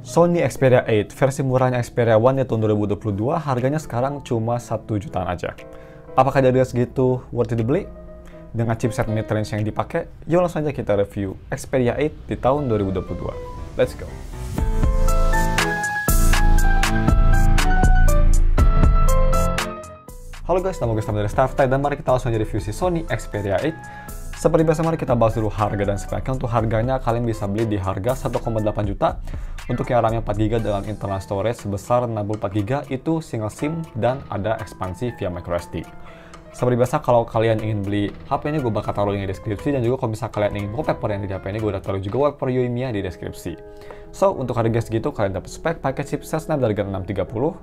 Sony Xperia 8, versi murahnya Xperia One ya tahun 2022, harganya sekarang cuma 1 jutaan aja. Apakah dari segitu worth it dibeli? Dengan chipset mid-range yang dipakai, yuk langsung aja kita review Xperia 8 di tahun 2022. Let's go! Halo guys, nama gue Sam dari Stafftai dan mari kita langsung aja review si Sony Xperia 8. Seperti biasa, mari kita bahas dulu harga dan speknya. Untuk harganya, kalian bisa beli di harga 1,8 juta. Untuk yang RAM-nya 4GB dengan internal storage sebesar 64GB, itu single SIM dan ada ekspansi via microSD. Seperti biasa, kalau kalian ingin beli HP ini, gue bakal taruh link di deskripsi. Dan juga kalau misalnya kalian ingin wallpaper yang di HP ini, gue udah taruh juga wallpaper Yoimiya di deskripsi. So, untuk harga segitu, kalian dapat spek pakai chipset Snapdragon 630,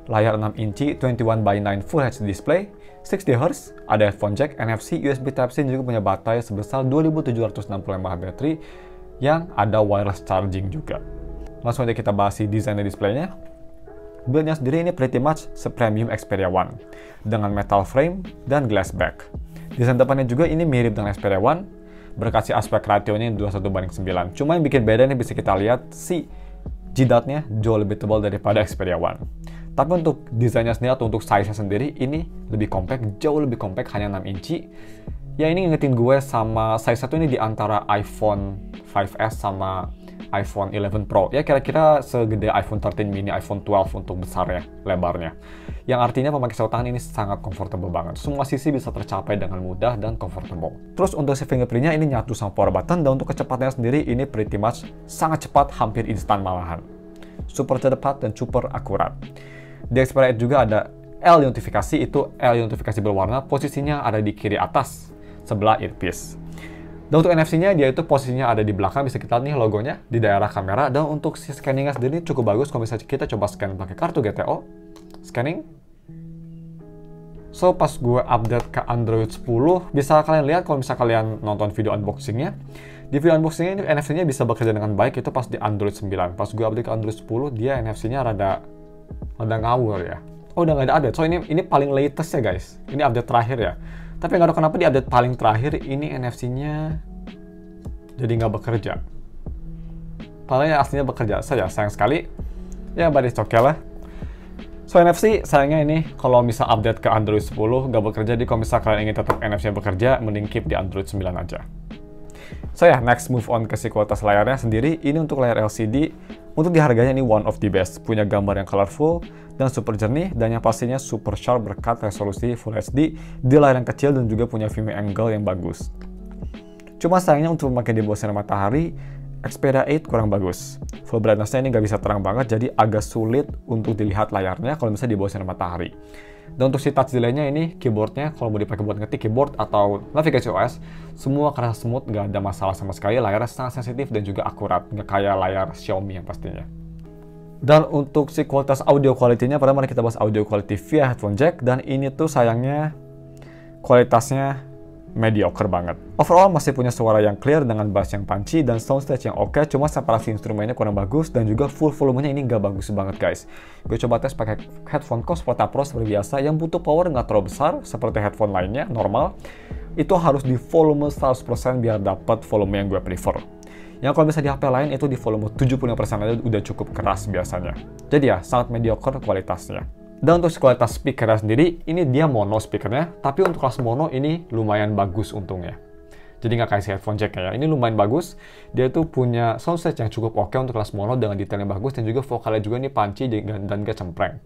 layar 6 inci 21:9 Full HD display, 60Hz, ada headphone jack, NFC, USB Type-C, juga punya baterai sebesar 2760 mAh baterai yang ada wireless charging juga. Langsung aja kita bahas si desainnya displaynya. Buildnya sendiri ini pretty much se-premium Xperia One dengan metal frame dan glass back. Desain depannya juga ini mirip dengan Xperia One, berkasih aspek rasionya 21:9. Cuma yang bikin beda nih bisa kita lihat si jidatnya jauh lebih tebal daripada Xperia One. Tapi untuk desainnya sendiri atau untuk size-nya sendiri ini lebih compact, jauh lebih compact, hanya 6 inci. Ya ini ngingetin gue sama size satu ini di antara iPhone 5S sama iPhone 11 Pro. Ya kira-kira segede iPhone 13 mini, iPhone 12 untuk besarnya, lebarnya. Yang artinya pemakai sarung tangan ini sangat comfortable banget. Semua sisi bisa tercapai dengan mudah dan comfortable. Terus untuk si fingerprint-nya ini nyatu sama power button, dan untuk kecepatannya sendiri ini pretty much sangat cepat, hampir instan malahan. Super cepat dan super akurat. Di Xperia 8 juga ada L notifikasi, itu L notifikasi berwarna, posisinya ada di kiri atas, sebelah earpiece. Dan untuk NFC-nya, dia itu posisinya ada di belakang, bisa kita lihat nih logonya di daerah kamera. Dan untuk si scanningnya sendiri cukup bagus, kalau misalnya kita coba scan pakai kartu GTO, scanning. So, pas gue update ke Android 10, bisa kalian lihat kalau misalnya kalian nonton video unboxingnya. Di video unboxingnya ini NFC-nya bisa bekerja dengan baik, itu pas di Android 9. Pas gue update ke Android 10, dia NFC-nya rada ngawur ya. Oh, udah nggak ada update. So, ini paling latest ya guys. Ini update terakhir ya. Tapi nggak tahu kenapa di update paling terakhir ini NFC-nya jadi nggak bekerja. Padahal aslinya bekerja saja, sayang sekali. Ya, but it's okay lah. So, NFC sayangnya ini kalau misal update ke Android 10 nggak bekerja. Jadi kalau misal kalian ingin tetap NFC-nya bekerja, mending keep di Android 9 aja. So ya, next move on ke si kualitas layarnya sendiri. Ini untuk layar LCD. Untuk di harganya ini one of the best. Punya gambar yang colorful dan super jernih, dan yang pastinya super sharp berkat resolusi Full HD di layar yang kecil, dan juga punya viewing angle yang bagus. Cuma sayangnya untuk memakai di bawah sinar matahari, Xperia 8 kurang bagus. Full brightness-nya ini nggak bisa terang banget, jadi agak sulit untuk dilihat layarnya kalau misalnya di bawah sinar matahari. Dan untuk si touch delay-nya ini, keyboardnya kalau mau dipakai buat ngetik keyboard atau navigasi OS, semua kerasa smooth, nggak ada masalah sama sekali. Layarnya sangat sensitif dan juga akurat, nggak kayak layar Xiaomi yang pastinya. Dan untuk si kualitas audio quality-nya, pertama mari kita bahas audio quality via headphone jack, dan ini tuh sayangnya kualitasnya mediocre banget. Overall masih punya suara yang clear dengan bass yang punchy dan soundstage yang oke, cuma separasi instrumennya kurang bagus, dan juga full volumenya ini nggak bagus banget guys. Gue coba tes pakai headphone Cosplota Pro seperti biasa, yang butuh power nggak terlalu besar seperti headphone lainnya, normal. Itu harus di volume 100% biar dapat volume yang gue prefer. Yang kalau bisa di HP lain itu di volume 75% aja udah cukup keras biasanya. Jadi ya, sangat mediocre kualitasnya. Dan untuk kualitas speakernya sendiri, ini dia mono speakernya, tapi untuk kelas mono ini lumayan bagus untungnya. Jadi nggak kayak si headphone jack ya, ini lumayan bagus. Dia tuh punya soundstage yang cukup oke untuk kelas mono dengan detail yang bagus, dan juga vokalnya juga ini punchy dan gak cempreng.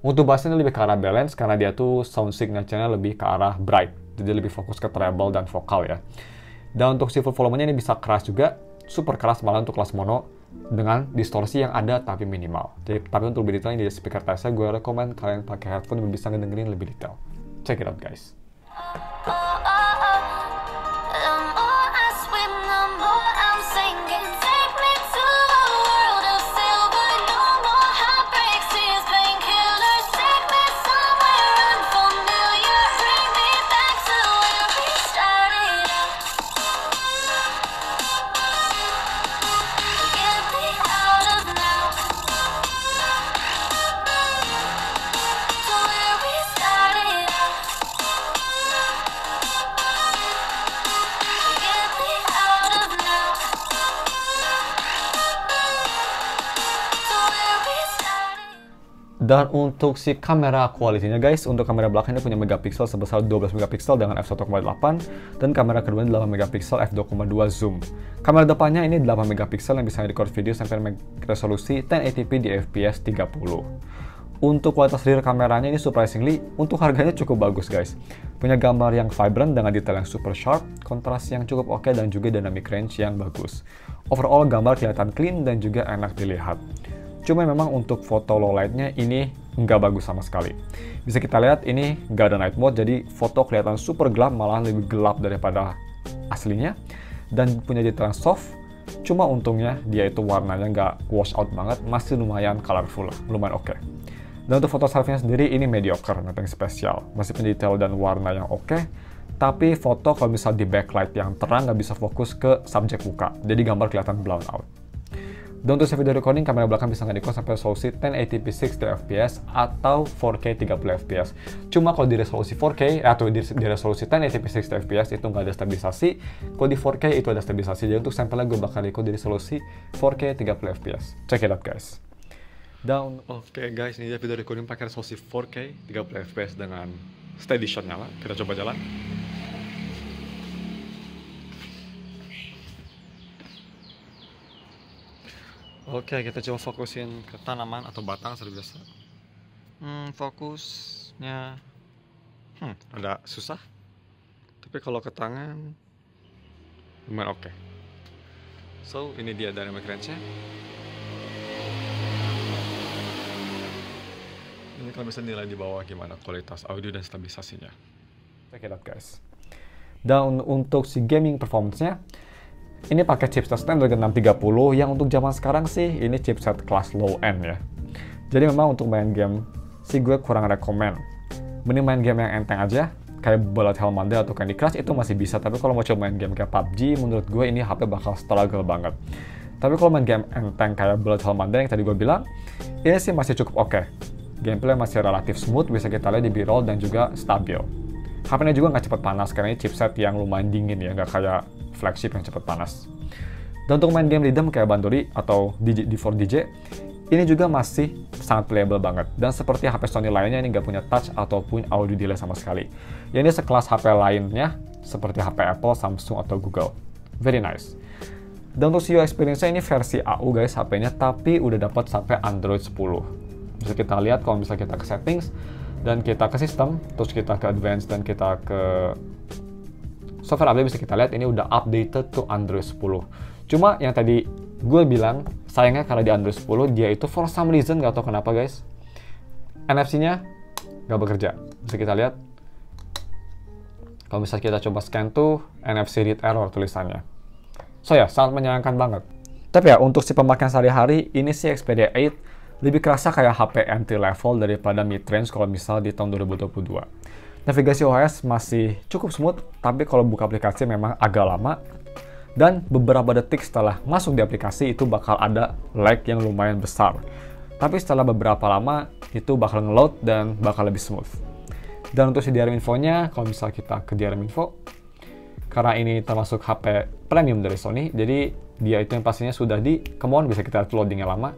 Untuk bassnya lebih ke arah balance, karena dia tuh sound signature-nya lebih ke arah bright, jadi lebih fokus ke treble dan vokal ya. Dan untuk si full volumenya ini bisa keras juga, super keras malah untuk kelas mono, dengan distorsi yang ada tapi minimal. Jadi, tapi untuk lebih detailnya di speaker testnya, gue rekomen kalian pakai headphone yang bisa ngedengerin lebih detail. Check it out guys. Dan untuk si kamera kualitinya guys, untuk kamera belakang ini punya megapiksel sebesar 12 megapiksel dengan f1.8 dan kamera kedua 8 megapiksel f2.2 zoom. Kamera depannya ini 8 megapiksel yang bisa record video sampai resolusi 1080p di fps 30. Untuk kualitas rear kameranya ini surprisingly untuk harganya cukup bagus guys. Punya gambar yang vibrant dengan detail yang super sharp, kontras yang cukup oke dan juga dynamic range yang bagus. Overall gambar kelihatan clean dan juga enak dilihat. Cuma memang untuk foto low light-nya ini nggak bagus sama sekali. Bisa kita lihat ini nggak ada night mode, jadi foto kelihatan super gelap, malah lebih gelap daripada aslinya. Dan punya detail yang soft, cuma untungnya dia itu warnanya nggak wash out banget, masih lumayan colorful lah, lumayan oke. Dan untuk foto selfie-nya sendiri ini mediocre, nothing spesial. Masih punya detail dan warna yang oke, tapi foto kalau misal di backlight yang terang nggak bisa fokus ke subjek muka, jadi gambar kelihatan blown out. Dan untuk video recording, kamera belakang bisa nge-record sampai resolusi 1080p 60fps atau 4K 30fps. Cuma kalau di resolusi 4K atau di resolusi 1080p 60fps itu nggak ada stabilisasi. Kalau di 4K itu ada stabilisasi. Jadi untuk sampelnya gue bakal record di resolusi 4K 30fps. Check it out guys. Dan oke guys, ini dia video recording pakai resolusi 4K 30fps dengan steady shot nyala. Kita coba jalan. Oke, kita coba fokusin ke tanaman atau batang seperti biasa. Fokusnya ada susah. Tapi kalau ke tangan lumayan oke. So, ini dia dynamic range-nya. Ini kalau bisa nilai di bawah gimana kualitas audio dan stabilisasinya. Check it out guys. Dan untuk si gaming performance-nya, ini pakai chipset Snapdragon 630 yang untuk zaman sekarang sih ini chipset kelas low end ya. Jadi memang untuk main game sih gue kurang rekomen. Mending main game yang enteng aja, kayak Bullet Hell Monday atau Candy Crush itu masih bisa. Tapi kalau mau coba main game kayak PUBG, menurut gue ini HP bakal struggle banget. Tapi kalau main game enteng kayak Bullet Hell Monday yang tadi gue bilang, ini sih masih cukup oke. Gameplay masih relatif smooth, bisa kita lihat di B-roll dan juga stabil. HP-nya juga nggak cepet panas karena ini chipset yang lumayan dingin ya, nggak kayak flagship yang cepet panas. Dan untuk main game rhythm kayak Bandori atau D4DJ, ini juga masih sangat playable banget. Dan seperti HP Sony lainnya, ini nggak punya touch ataupun audio delay sama sekali. Ya, ini sekelas HP lainnya seperti HP Apple, Samsung, atau Google. Very nice. Dan untuk UI experience-nya ini versi AU guys HP-nya, tapi udah dapat sampai Android 10. Bisa kita lihat kalau misalnya kita ke settings, dan kita ke sistem, terus kita ke advanced, dan kita ke software update, bisa kita lihat ini udah updated to Android 10. Cuma yang tadi gue bilang, sayangnya karena di Android 10 dia itu for some reason, gak tau kenapa guys, NFC-nya gak bekerja. Bisa kita lihat, kalau misalnya kita coba scan tuh NFC read error tulisannya. So ya, sangat menyayangkan banget. Tapi ya, untuk si pemakaian sehari-hari, ini sih Xperia 8 lebih kerasa kayak HP entry level daripada mid-range kalau misal di tahun 2022. Navigasi OS masih cukup smooth, tapi kalau buka aplikasi memang agak lama. Dan beberapa detik setelah masuk di aplikasi itu bakal ada lag yang lumayan besar. Tapi setelah beberapa lama itu bakal ngeload dan bakal lebih smooth. Dan untuk si DRM infonya, kalau misal kita ke DRM info, karena ini termasuk HP premium dari Sony, jadi dia itu yang pastinya sudah come on, bisa kita loadingnya lama,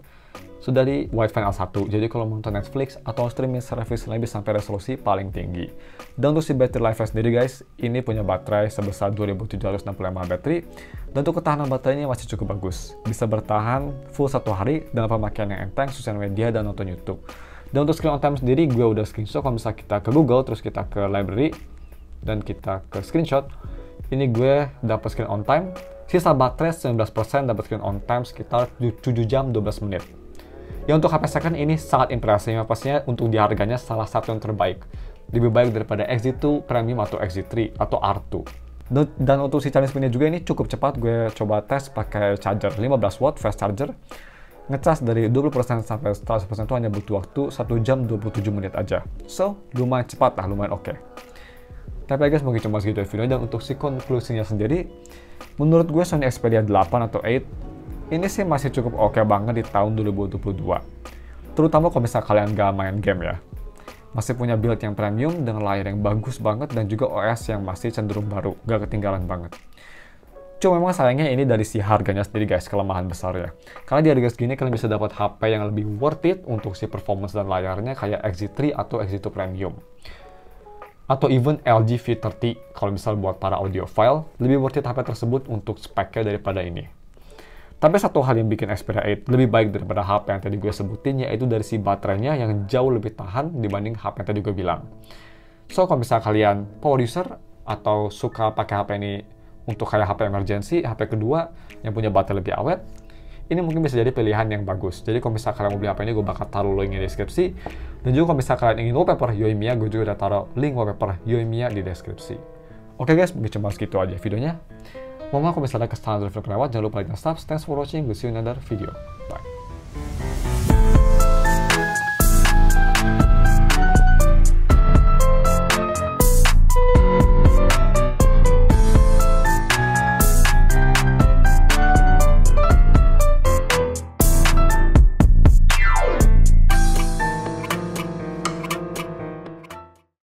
sudah di Wideframe L1, jadi kalau nonton Netflix atau streaming service lain bisa sampai resolusi paling tinggi. Dan untuk si battery life sendiri guys, ini punya baterai sebesar 2765 baterai, dan untuk ketahanan baterainya masih cukup bagus. Bisa bertahan full 1 hari dengan pemakaian yang enteng, sosial media, dan nonton YouTube. Dan untuk screen on time sendiri, gue udah screenshot. Kalau misalnya kita ke Google, terus kita ke library, dan kita ke screenshot, ini gue dapat screen on time, sisa baterai 19%, dapat screen on time sekitar 7 jam 12 menit. Ya untuk HP second ini sangat impresif, pastinya untuk di harganya salah satu yang terbaik. Lebih baik daripada XZ2 Premium atau XZ3 atau R2. Dan untuk si charging speed-nya juga ini cukup cepat, gue coba tes pakai charger 15 watt fast charger. Ngecas dari 20% sampai 100% itu hanya butuh waktu 1 jam 27 menit aja. So, lumayan cepat lah, lumayan oke. Tapi guys, mungkin cuma segitu video. Dan untuk si konklusinya sendiri, menurut gue Sony Xperia 8 atau 8 ini sih masih cukup oke banget di tahun 2022. Terutama kalau misalnya kalian gak main game ya. Masih punya build yang premium dengan layar yang bagus banget dan juga OS yang masih cenderung baru, gak ketinggalan banget. Cuma memang sayangnya ini dari si harganya sendiri guys, kelemahan besarnya. Karena di harga segini kalian bisa dapat HP yang lebih worth it untuk si performance dan layarnya kayak X3 atau X2 Premium. Atau even LG V30 kalau misal buat para audiophile, lebih worth it HP tersebut untuk speknya daripada ini. Tapi satu hal yang bikin Xperia 8 lebih baik daripada HP yang tadi gue sebutin, yaitu dari si baterainya yang jauh lebih tahan dibanding HP yang tadi gue bilang. So, kalau misalnya kalian power user atau suka pakai HP ini untuk kayak HP emergency, HP kedua yang punya baterai lebih awet, ini mungkin bisa jadi pilihan yang bagus. Jadi kalau misalnya kalian mau beli HP ini, gue bakal taruh linknya di deskripsi. Dan juga kalau misalnya kalian ingin wallpaper Yoimiya, gue juga udah taruh link wallpaper Yoimiya di deskripsi. Oke guys, mungkin cuma segitu aja videonya. Mohon maaf kalau misalnya ada kesalahan dari video kelewat, jangan lupa like dan subscribe. Thanks for watching, we'll see you in another video. Bye.